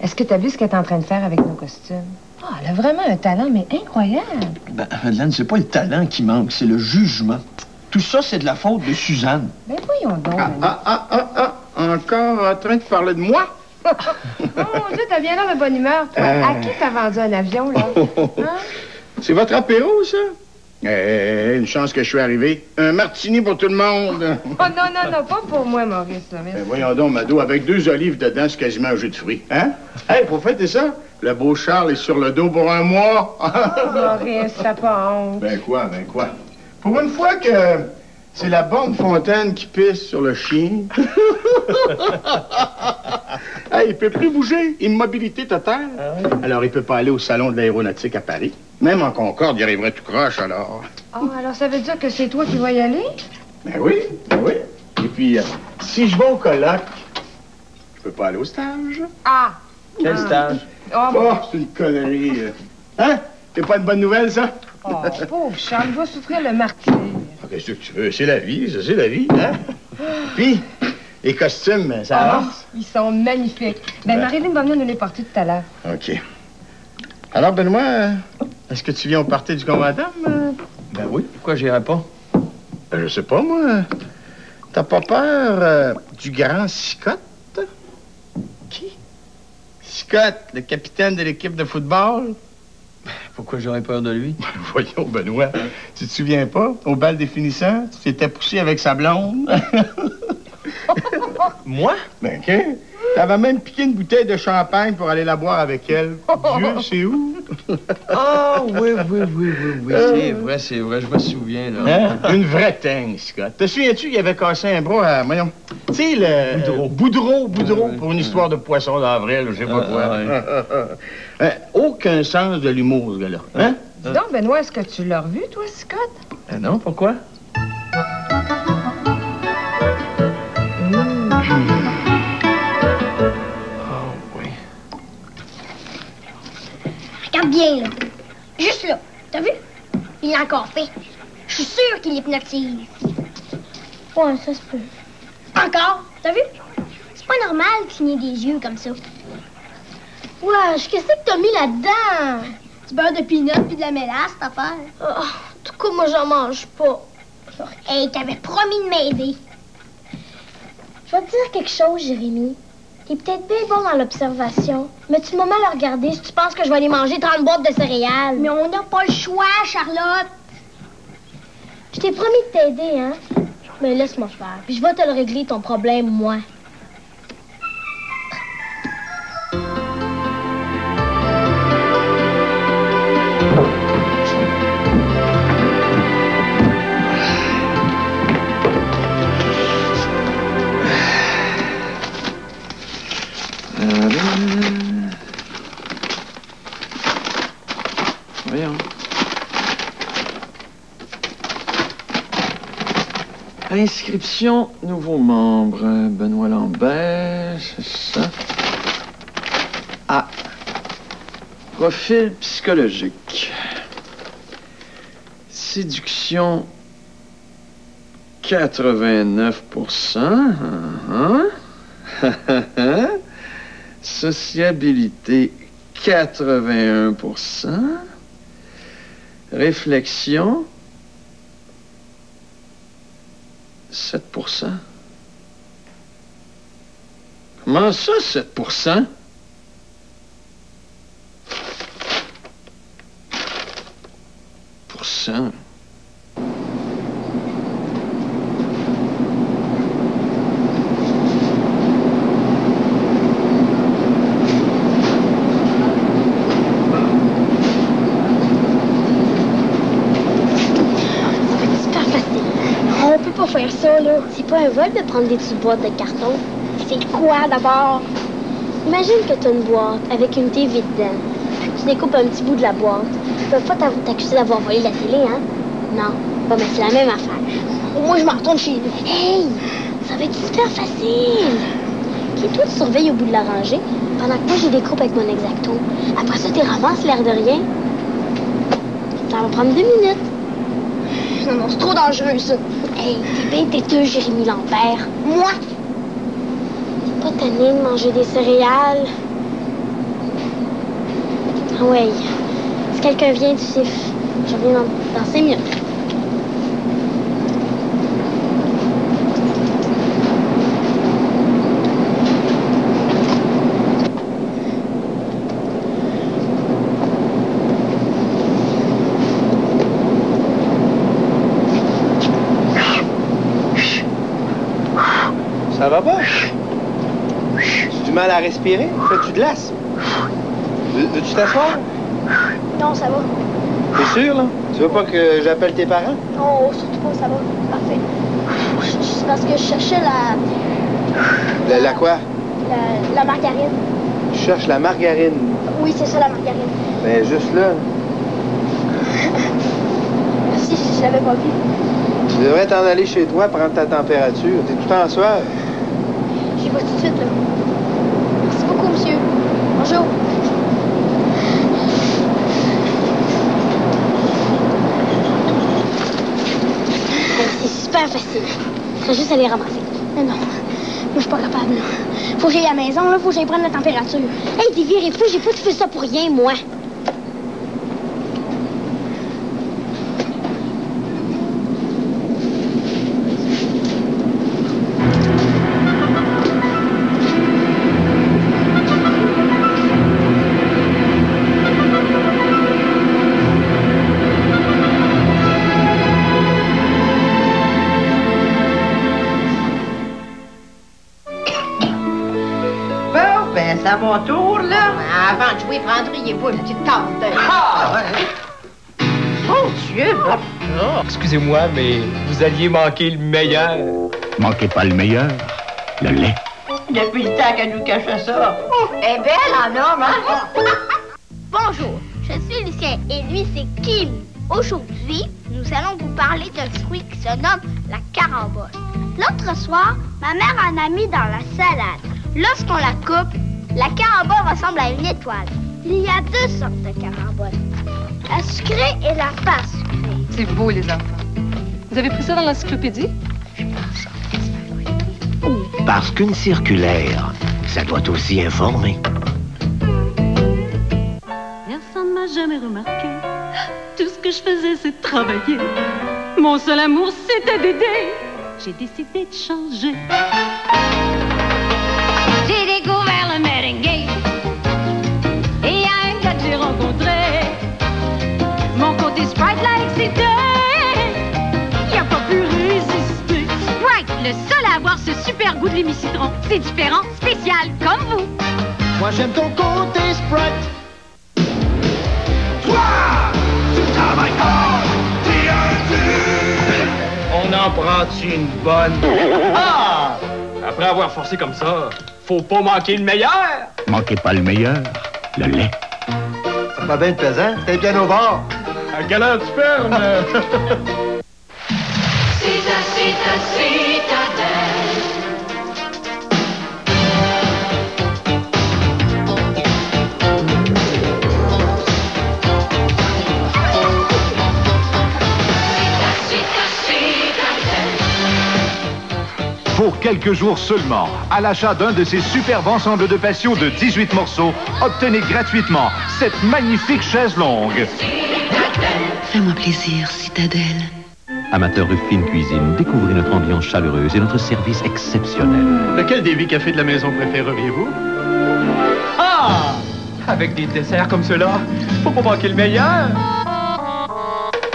Est-ce que tu as vu ce qu'elle est en train de faire avec nos costumes? Ah, elle a vraiment un talent, mais incroyable. Ben, Madeleine, c'est pas le talent qui manque, c'est le jugement. Tout ça, c'est de la faute de Suzanne. Ben, voyons donc. Encore en train de parler de moi? Oh, mon Dieu, t'as bien l'air de bonne humeur, toi. À qui t'as vendu un avion, là? Hein? C'est votre apéro, ça? Une chance que je suis arrivé. Un martini pour tout le monde. Oh, non, pas pour moi, Maurice. Voyons donc, Mado, avec 2 olives dedans, c'est quasiment un jus de fruits. Hein? Hey, pour fêter ça, le beau Charles est sur le dos pour 1 mois. Maurice, t'as pas honte. Ben quoi? Pour une fois que c'est la bonne Fontaine qui pisse sur le chien. Hey, il peut plus bouger. Immobilité totale. Alors, il peut pas aller au salon de l'aéronautique à Paris. Même en Concorde, il arriverait tout croche, alors. Oh, alors ça veut dire que c'est toi qui vas y aller? Ben oui. Et puis, si je vais au colloque, je peux pas aller au stage. Ah! Quel stage? Oh, c'est une connerie. Hein? C'est pas une bonne nouvelle, ça? Oh, pauvre Charles, il va souffrir le martyr. Qu'est-ce que tu veux? C'est la vie, ça, c'est la vie, hein? Puis, les costumes, ça avance? Ils sont magnifiques. Ben, Marilyn va venir nous les porter tout à l'heure. OK. Alors, Benoît, est-ce que tu viens au party du combattant? Ben oui, pourquoi j'irais pas? Je sais pas, moi. T'as pas peur du grand Sicotte? Qui? Sicotte, le capitaine de l'équipe de football? Pourquoi j'aurais peur de lui? Voyons, Benoît, tu te souviens pas? Au bal des finissants, tu t'étais poussé avec sa blonde. Moi? Ben, OK. T'avais même piqué une bouteille de champagne pour aller la boire avec elle. Dieu, c'est où? Ah, oui. C'est vrai, je me souviens, là. Hein? Une vraie teigne, Scott. Te souviens-tu qu'il avait cassé un bras à, voyons, tu sais, le... Boudreau, pour une histoire de poisson d'avril, je sais pas quoi. Aucun sens de l'humour, ce gars-là. Hein? Dis donc, Benoît, est-ce que tu l'as revu, toi, Scott? Non, pourquoi? Regarde bien, là. Juste là. T'as vu? Il l'a encore fait. Je suis sûre qu'il hypnotise. Ouais, ça se peut. Encore? T'as vu? C'est pas normal de cligner des yeux comme ça. Wesh, qu'est-ce que t'as mis là-dedans? Du beurre de peanut puis de la mélasse, cette affaire. En tout cas, moi, j'en mange pas. Hey, t'avais promis de m'aider. Je vais te dire quelque chose, Jérémy. T'es peut-être bien bon dans l'observation, mais tu m'as mal à regarder si tu penses que je vais aller manger 30 boîtes de céréales. Mais on n'a pas le choix, Charlotte. Je t'ai promis de t'aider, hein? Mais laisse-moi faire. Puis je vais te le régler, ton problème, moi. Voyons. Inscription, nouveau membre. Benoît Lambert, c'est ça. Ah. Profil psychologique. Séduction, 89%. Sociabilité, 81%. Réflexion, 7%. Comment ça, 7%? Pourcent. Faire ça, là. C'est pas un vol de prendre des petites boîtes de carton. C'est quoi, d'abord? Imagine que t'as une boîte avec une TV dedans. Puis tu découpes un petit bout de la boîte. Tu peux pas t'accuser d'avoir volé la télé, hein? Non. Bon, mais c'est la même affaire. Moi, je m'en retourne chez nous. Hey! Ça va être super facile. OK, toi, tu surveilles au bout de la rangée, pendant que moi, je découpe avec mon Exacto. Après ça, tu ramasses l'air de rien. Ça va prendre 2 minutes. Non, c'est trop dangereux, ça. Hey, t'es bien têteux, Jérémy Lambert. Moi? T'es pas tanné de manger des céréales? Ah ouais. Si quelqu'un vient, tu siffles. Je reviens dans 5 minutes. Ça va pas? J'ai du mal à respirer? Fais-tu de l'asthme? Veux-tu t'asseoir? Non, ça va. T'es sûr, là? Tu veux pas que j'appelle tes parents? Non, surtout pas, ça va. Parfait. C'est parce que je cherchais La quoi? La margarine. Je cherche la margarine. Oui, c'est ça, la margarine. Ben, juste là. Si, je l'avais pas vu. Tu devrais t'en aller chez toi, prendre ta température. T'es tout en soif. J'y vais tout de suite, là. Merci beaucoup, monsieur. Bonjour. C'est super facile. Il faut juste aller ramasser. Mais non, moi, je suis pas capable, là. Faut que j'aille à la maison, là. Faut que j'aille prendre la température. Hey, t'es viré fou, j'ai pas tout fait ça pour rien, moi. C'est à mon tour, là. Avant de jouer, prendriez-vous une petite tasse de... Ah! Mon Dieu! Oh, excusez-moi, mais vous alliez manquer le meilleur. Manquez pas le meilleur, le lait. Depuis le temps qu'elle nous cachait ça. Elle est belle en homme, hein? Bonjour, je suis Lucien et lui, c'est Kim. Aujourd'hui, nous allons vous parler d'un fruit qui se nomme la carambole. L'autre soir, ma mère en a mis dans la salade. Lorsqu'on la coupe, la carambole ressemble à une étoile. Il y a 2 sortes de carambole. La sucrée et la pas sucrée. C'est beau, les enfants. Vous avez pris ça dans l'encyclopédie? Parce qu'une circulaire, ça doit aussi informer. Personne m'a jamais remarqué. Tout ce que je faisais, c'est travailler. Mon seul amour, c'était d'aider. J'ai décidé de changer. J'ai découvert le merengue. Et il y a un gars que j'ai rencontré. Mon côté Sprite l'a excité. Il n'a pas pu résister. Le seul à avoir ce super goût de l'émi-citron. C'est différent, spécial, comme vous. Moi, j'aime ton côté Sprite. Toi, tu travailles fort, t'es un dur. On en prend-tu une bonne? Ah! Après avoir forcé comme ça, faut pas manquer le meilleur. Manquez pas le meilleur, le lait. Ça va bien être pesant, t'es bien au bord. À quelle heure tu fermes? Pour quelques jours seulement, à l'achat d'un de ces superbes ensembles de patio de 18 morceaux, obtenez gratuitement cette magnifique chaise longue. Fais-moi plaisir, Citadelle. Amateurs de fine cuisine, découvrez notre ambiance chaleureuse et notre service exceptionnel. Lequel des 8 cafés de la maison préféreriez-vous? Ah! Avec des desserts comme ceux-là, faut pas manquer le meilleur.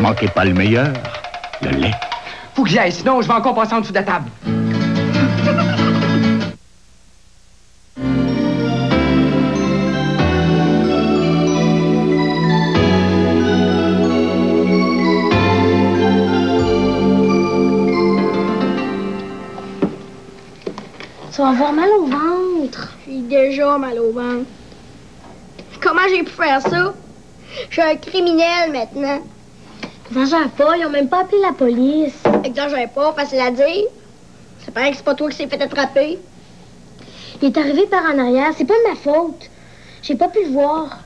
Manquez pas le meilleur, le lait. Faut que j'y aille, sinon je vais encore passer en dessous de la table. Tu vas avoir mal au ventre. J'ai déjà mal au ventre. Comment j'ai pu faire ça? Je suis un criminel maintenant. Exagère pas, ils ont même pas appelé la police. Exagère pas, facile à dire. Ça paraît que c'est pas toi qui s'est fait attraper. Il est arrivé par en arrière, c'est pas de ma faute. J'ai pas pu le voir.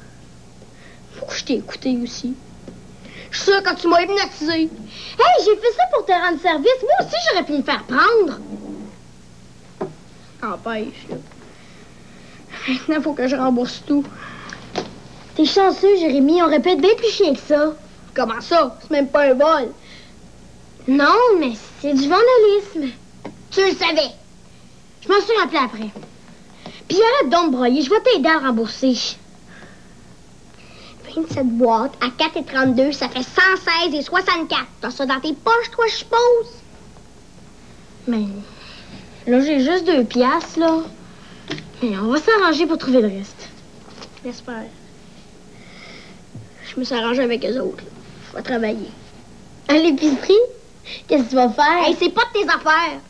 Faut que je t'ai écouté aussi. Je suis sûre quand tu m'as hypnotisé. Hey, j'ai fait ça pour te rendre service. Moi aussi, j'aurais pu me faire prendre. Empêche, là. Maintenant, faut que je rembourse tout. T'es chanceux, Jérémy. On répète bien plus chien que ça. Comment ça? C'est même pas un vol. Non, mais c'est du vandalisme. Tu le savais. Je m'en suis rappelé après. Puis arrête donc de broyer. Je vais t'aider à rembourser. 27 boîtes à 4,32, ça fait 116,64. T'as ça dans tes poches, toi, je suppose? Mais... là, j'ai juste 2 piastres, là. Mais on va s'arranger pour trouver le reste. J'espère. Je me suis arrangé avec eux autres, là. Je vais travailler. À l'épicerie? Qu'est-ce que tu vas faire? Hey, c'est pas de tes affaires.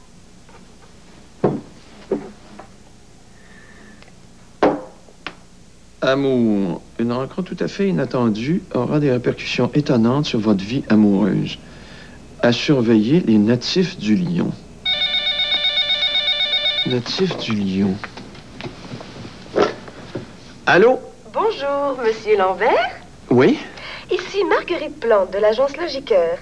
Amour. Une rencontre tout à fait inattendue aura des répercussions étonnantes sur votre vie amoureuse. À surveiller les natifs du lion. Natif du lion. Allô? Bonjour, Monsieur Lambert. Oui? Ici Marguerite Plante de l'agence Logiqueur.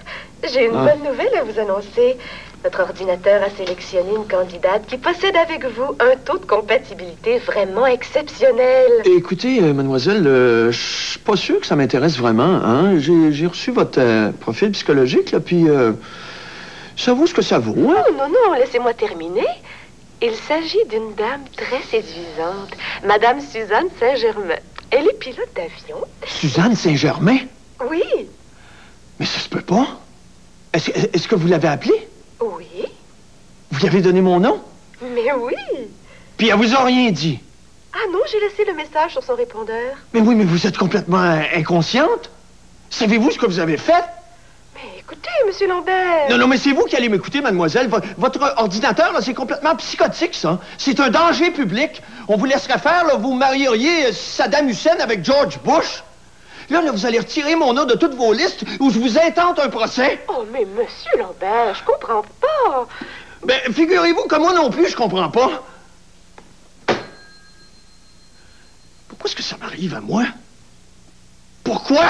J'ai une bonne nouvelle à vous annoncer. Notre ordinateur a sélectionné une candidate qui possède avec vous un taux de compatibilité vraiment exceptionnel. Écoutez, mademoiselle, je suis pas sûr que ça m'intéresse vraiment, hein? J'ai reçu votre profil psychologique, là, puis ça vaut ce que ça vaut, hein? Oh, non, non, laissez-moi terminer. Il s'agit d'une dame très séduisante, Madame Suzanne Saint-Germain. Elle est pilote d'avion. Suzanne Saint-Germain? Oui. Mais ça se peut pas. Est-ce que vous l'avez appelée? Oui. Vous lui avez donné mon nom? Mais oui. Puis elle vous a rien dit? Ah non, j'ai laissé le message sur son répondeur. Mais oui, mais vous êtes complètement inconsciente. Savez-vous ce que vous avez fait? Mais écoutez, Monsieur Lambert... Non, non, mais c'est vous qui allez m'écouter, mademoiselle. Votre ordinateur, là, c'est complètement psychotique, ça. C'est un danger public. On vous laisserait faire, là, vous marieriez Saddam Hussein avec George Bush. Là, vous allez retirer mon nom de toutes vos listes où je vous intente un procès. Oh, mais Monsieur Lambert, je comprends pas. Ben, figurez-vous que moi non plus, je comprends pas. Pourquoi est-ce que ça m'arrive à moi? Pourquoi?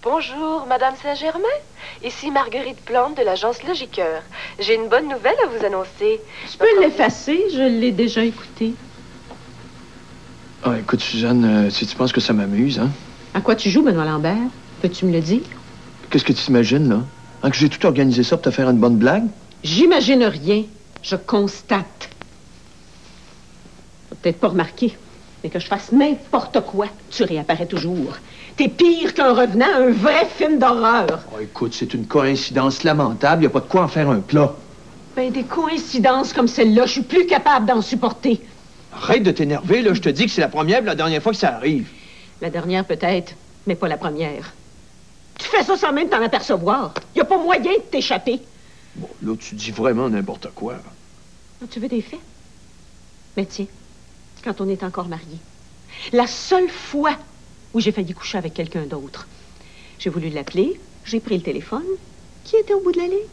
Bonjour, Madame Saint-Germain. Ici Marguerite Plante de l'agence Logiqueur. J'ai une bonne nouvelle à vous annoncer. Tu peux l'effacer, je l'ai déjà écouté. Ah, écoute, Suzanne, si tu penses que ça m'amuse, hein? À quoi tu joues, Benoît Lambert? Peux-tu me le dire? Qu'est-ce que tu t'imagines, là? Hein, que j'ai tout organisé ça pour te faire une bonne blague? J'imagine rien. Je constate. T'as peut-être pas remarqué, mais que je fasse n'importe quoi, tu réapparais toujours. T'es pire qu'un revenant, un vrai film d'horreur. Oh, écoute, c'est une coïncidence lamentable. Y a pas de quoi en faire un plat. Ben, des coïncidences comme celle-là, je suis plus capable d'en supporter. Arrête de t'énerver, là. Je te dis que c'est la première et la dernière fois que ça arrive. La dernière peut-être, mais pas la première. Tu fais ça sans même t'en apercevoir. Y a pas moyen de t'échapper. Bon, là, tu dis vraiment n'importe quoi. Tu veux des faits? Mais tiens, quand on est encore mariés, la seule fois où j'ai failli coucher avec quelqu'un d'autre, j'ai voulu l'appeler, j'ai pris le téléphone. Qui était au bout de la ligne?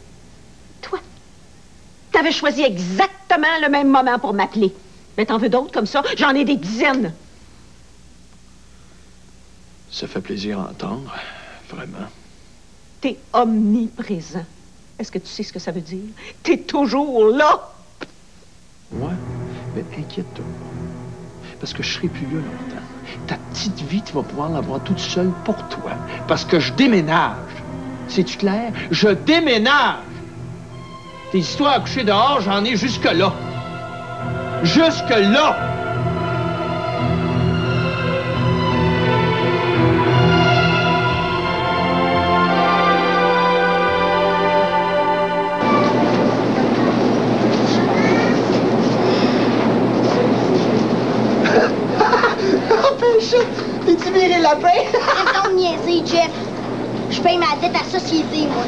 Toi. T'avais choisi exactement le même moment pour m'appeler. Mais t'en veux d'autres comme ça? J'en ai des dizaines. Ça fait plaisir à entendre, vraiment. T'es omniprésent. Est-ce que tu sais ce que ça veut dire? T'es toujours là! Ouais, mais inquiète-toi pas. Parce que je serai plus là longtemps. Ta petite vie, tu vas pouvoir l'avoir toute seule pour toi. Parce que je déménage. C'est-tu clair? Je déménage! Tes histoires à coucher dehors, j'en ai jusque-là. Jusque-là! T'es-tu viré lapin? Arrête donc de niaiser, Jeff. Je paye ma dette à société, moi.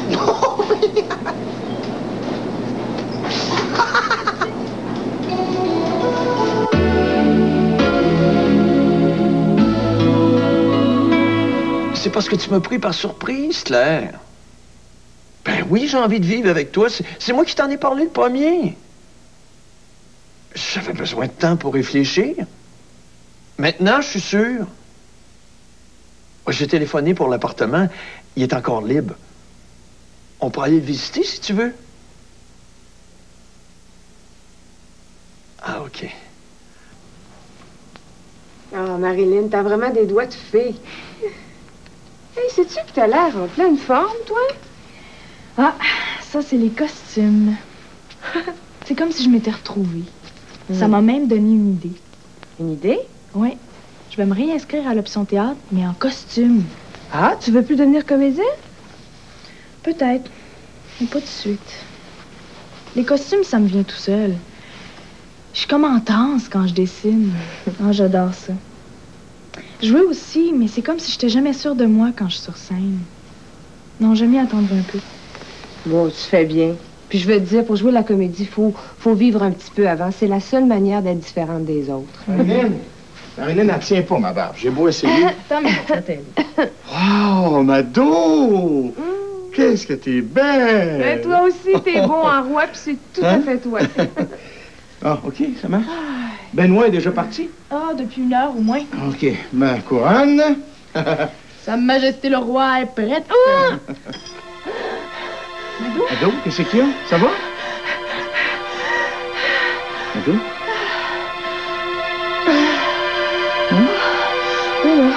C'est parce que tu m'as pris par surprise, Claire. Ben oui, j'ai envie de vivre avec toi. C'est moi qui t'en ai parlé le premier. J'avais besoin de temps pour réfléchir. Maintenant, je suis sûr. J'ai téléphoné pour l'appartement. Il est encore libre. On peut aller le visiter si tu veux. Ah, OK. Oh, Marilyn, t'as vraiment des doigts de fée. Hey, sais-tu que t'as l'air en pleine forme, toi? Ah, ça, c'est les costumes. C'est comme si je m'étais retrouvée. Ça m'a même donné une idée. Une idée? Oui. Je vais me réinscrire à l'option théâtre, mais en costume. Ah, tu veux plus devenir comédienne? Peut-être, mais pas tout de suite. Les costumes, ça me vient tout seul. Je suis comme en transe quand je dessine. Ah, j'adore ça. Jouer aussi, mais c'est comme si j'étais jamais sûre de moi quand je suis sur scène. Non, j'aime mieux attendre un peu. Bon, tu fais bien. Puis je veux te dire, pour jouer la comédie, faut vivre un petit peu avant. C'est la seule manière d'être différente des autres. Marilyn, elle tient pas, ma barbe. J'ai beau essayer. Attends, mais ça t'aide. Oh, Mado! Qu'est-ce que t'es belle! Mais toi aussi, t'es beau en roi, puis c'est tout à fait toi. Ah, OK, ça marche. Benoît est déjà parti? Ah, depuis 1 heure au moins. OK, ma couronne. Sa Majesté le Roi est prête. Ah! Mado, qu'est-ce qu'il y a? Ça va? Mado? Non,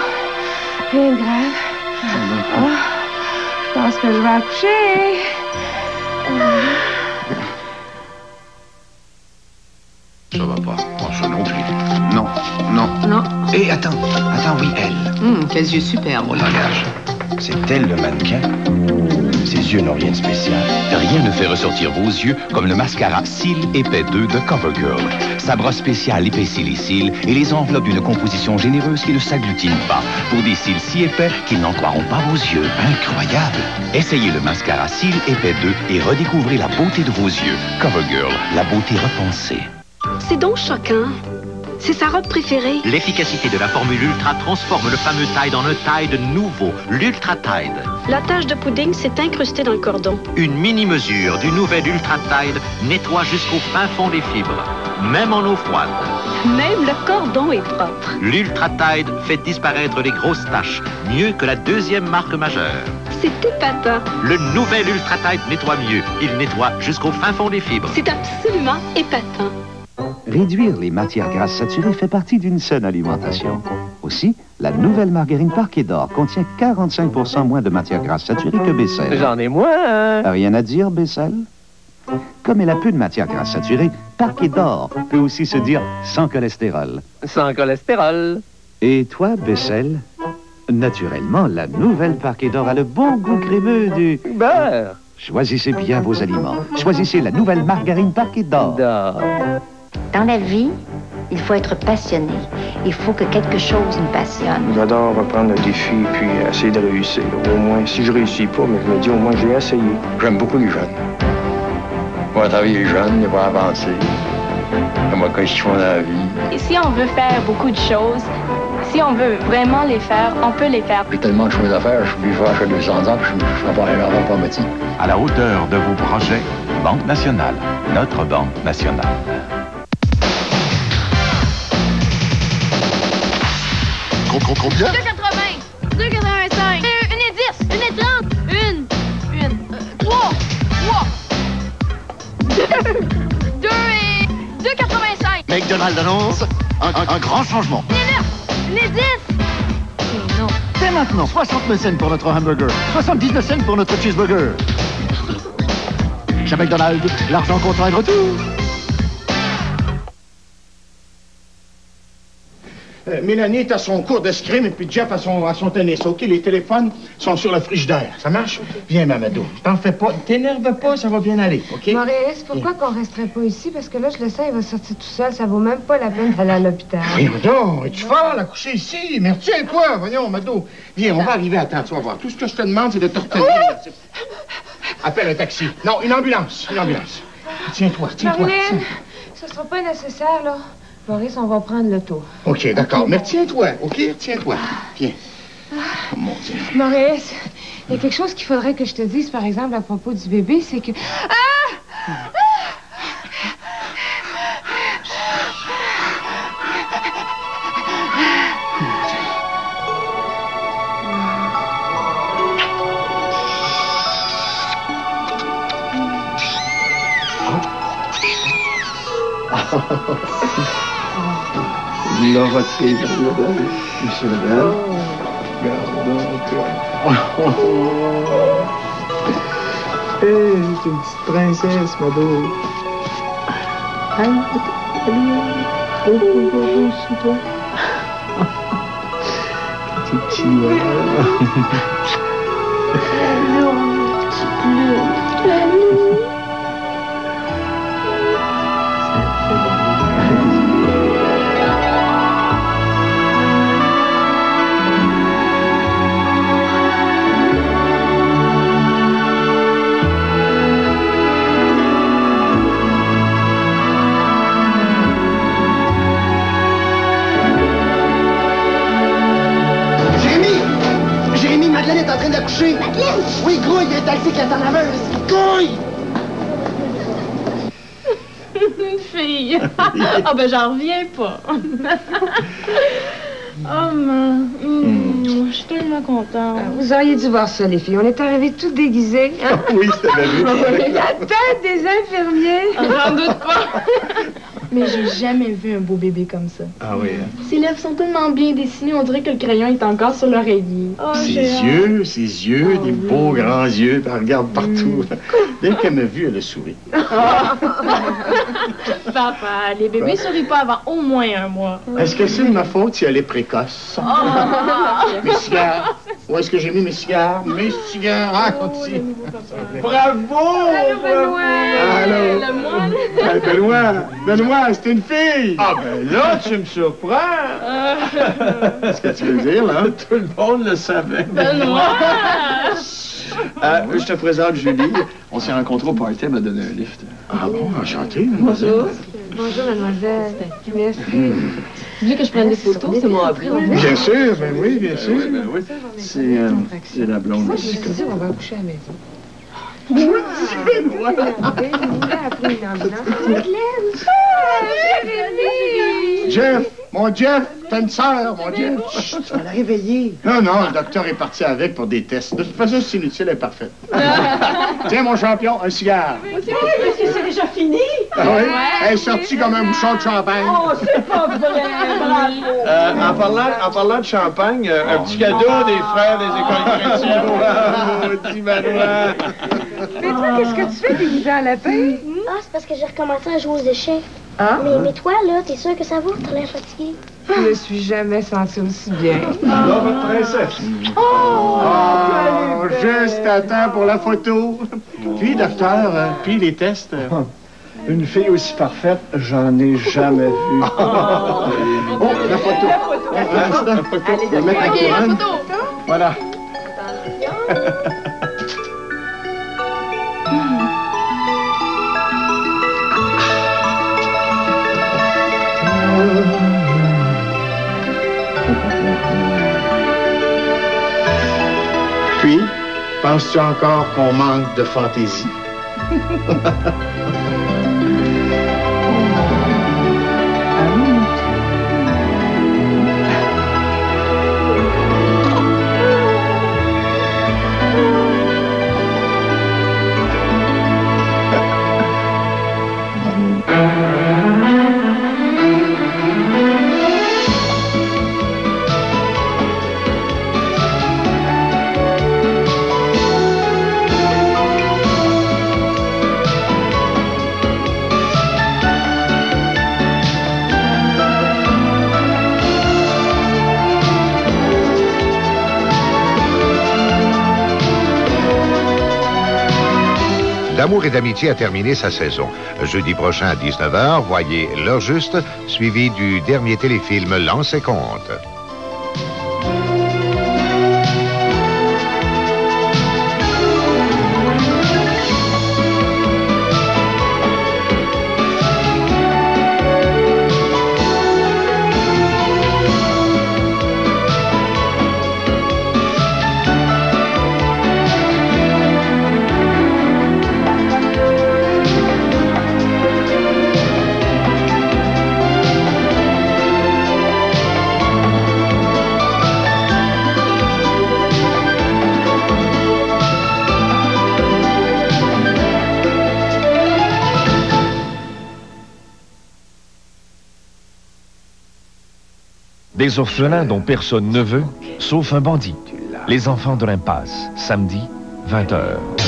rien de grave. Je pense que je vais accoucher. Ça va pas. Bon, ça non plus. Non, non. Non. Hé, attends, oui, elle. Quels yeux superbes. Au langage. C'est elle le mannequin. Ses yeux n'ont rien de spécial. Rien ne fait ressortir vos yeux comme le mascara Cils Épais 2 de CoverGirl. Sa brosse spéciale épaissit les cils et les enveloppe d'une composition généreuse qui ne s'agglutine pas pour des cils si épais qu'ils n'en croiront pas vos yeux. Incroyable! Essayez le mascara Cils Épais 2 et redécouvrez la beauté de vos yeux. CoverGirl, la beauté repensée. C'est donc choquant. C'est sa robe préférée. L'efficacité de la formule Ultra transforme le fameux Tide en un Tide nouveau, l'Ultra Tide. La tache de pudding s'est incrustée dans le cordon. Une mini-mesure du nouvel Ultra Tide nettoie jusqu'au fin fond des fibres, même en eau froide. Même le cordon est propre. L'Ultra Tide fait disparaître les grosses taches, mieux que la deuxième marque majeure. C'est épatant. Le nouvel Ultra Tide nettoie mieux. Il nettoie jusqu'au fin fond des fibres. C'est absolument épatant. Réduire les matières grasses saturées fait partie d'une saine alimentation. Aussi, la nouvelle margarine Parquet d'Or contient 45% moins de matières grasses saturées que Becel. J'en ai moins, hein? Rien à dire, Becel? Comme elle a peu de matière grasse saturée, Parquet d'Or peut aussi se dire sans cholestérol. Sans cholestérol. Et toi, Bessel? Naturellement, la nouvelle Parquet d'Or a le bon goût crémeux du... beurre. Choisissez bien vos aliments. Choisissez la nouvelle margarine Parquet d'Or. Dans la vie, il faut être passionné. Il faut que quelque chose nous passionne. J'adore reprendre le défi puis essayer de réussir. Au moins, si je réussis pas, mais je me dis au moins j'ai essayé. J'aime beaucoup les jeunes. On va travailler les jeunes, ils vont avancer. Comment qu'est-ce qu'ils font dans la vie. Et si on veut faire beaucoup de choses, si on veut vraiment les faire, on peut les faire. J'ai tellement de choses à faire, je suis obligé de faire 200 ans, puis je ne ferai pas métier. À la hauteur de vos projets, Banque Nationale, notre Banque Nationale. Combien? 2,80, 2,85, 1,10, 1,30, 3, 2,85. McDonald's annonce un grand changement. 1,10. Non. Dès maintenant, 69 cents pour notre hamburger, 79 cents pour notre cheeseburger. Chez McDonald's, l'argent comptant est de retour. Mélanie est à son cours d'escrime et puis Jeff à son tennis. OK, les téléphones sont sur le frigidaire. Ça marche? Viens, Mamadou. T'en fais pas. T'énerve pas, ça va bien aller, OK? Maurice, pourquoi qu'on resterait pas ici? Parce que là, je le sais, il va sortir tout seul. Ça vaut même pas la peine d'aller à l'hôpital. Voyons donc, es-tu folle à coucher ici? Mais retiens-toi, voyons, Mado. Viens, on va arriver à temps, tu vas voir. Tout ce que je te demande, c'est de te retenir. Appelle un taxi. Non, une ambulance, une ambulance. Tiens-toi, tiens-toi. Marlène, ce sera pas nécessaire, là. Maurice, on va prendre le tour. OK, d'accord. Mais tiens-toi, OK? Tiens-toi. Viens. Oh, mon Dieu. Maurice, il y a quelque chose qu'il faudrait que je te dise, par exemple, à propos du bébé, c'est que... Laura Tré, Monsieur Lebel. Regarde donc. Hé, c'est une petite princesse, Mado. Allez, sous toi. Petit chihuahua. Madeleine est en train d'accoucher. Madeleine? Oui, grouille, il y a un taxi qui attend la laveuse. Grouille! Une fille. Ah ben j'en reviens pas. Oh man, je suis tellement contente. Vous auriez dû voir ça, les filles. On est arrivés toutes déguisées. Hein? Oui, c'était bien vu. La tête des infirmiers. J'en doute pas. Mais j'ai jamais vu un beau bébé comme ça. Ah oui, hein? Ses lèvres sont tellement bien dessinées, on dirait que le crayon est encore sur l'oreiller. Oh, ses yeux, des beaux grands yeux, elle regarde partout. Dès qu'elle m'a vu, elle a souri. Papa, les bébés sourient pas avant au moins un mois. Est-ce que c'est de ma faute si elle est précoce? Mes cigares. Où est-ce que j'ai mis mes cigares? Mes cigares. Ah, continue. Bravo! Allô, Benoît! Allô? Le moine? Benoît, c'est une fille! Ah, ben là, tu me surprends! Qu'est-ce que tu veux dire, là? Tout le monde le savait. Benoît! Je te présente Julie. On s'est rencontrés au party, elle m'a donné un lift. Ah bon, enchanté, mademoiselle. Bonjour, mademoiselle. Merci. Tu veux que je prenne des photos? C'est mon après. Bien sûr, ben oui, bien sûr. Ben oui. C'est la blonde. Je me suis dit, on va coucher à la maison. Jeff, mon Jeff, t'as une sœur, mon Jeff. Chut, tu vas la réveiller. Non, le docteur est parti avec pour des tests. De toute façon, c'est inutile, elle est parfaite. Tiens, mon champion, un cigare. C'est déjà fini? Ah oui? Elle est sortie comme un bouchon de champagne. Oh, c'est pas vrai, bravo. En parlant de champagne, un petit cadeau des frères des écoles chrétiennes. Maudit Manoir. Mais toi, qu'est-ce que tu fais déguisé en lapin? Ah, c'est parce que j'ai recommencé à jouer aux échecs. Ah? Mais toi, là, t'es sûr que ça va? T'as l'air fatigué. Je me suis jamais sentie aussi bien. Là, votre princesse. Oh, juste à temps pour la photo. Puis, docteur, puis les tests. Une fille aussi parfaite, j'en ai jamais vu. Oh, la photo. La photo. Allez, mettre la couronne. Voilà. Puis, penses-tu encore qu'on manque de fantaisie? D'amour et d'amitié a terminé sa saison. Jeudi prochain à 19h, voyez L'heure juste, suivi du dernier téléfilm Lance et compte. Des orphelins dont personne ne veut, sauf un bandit. Les enfants de l'impasse, samedi, 20h.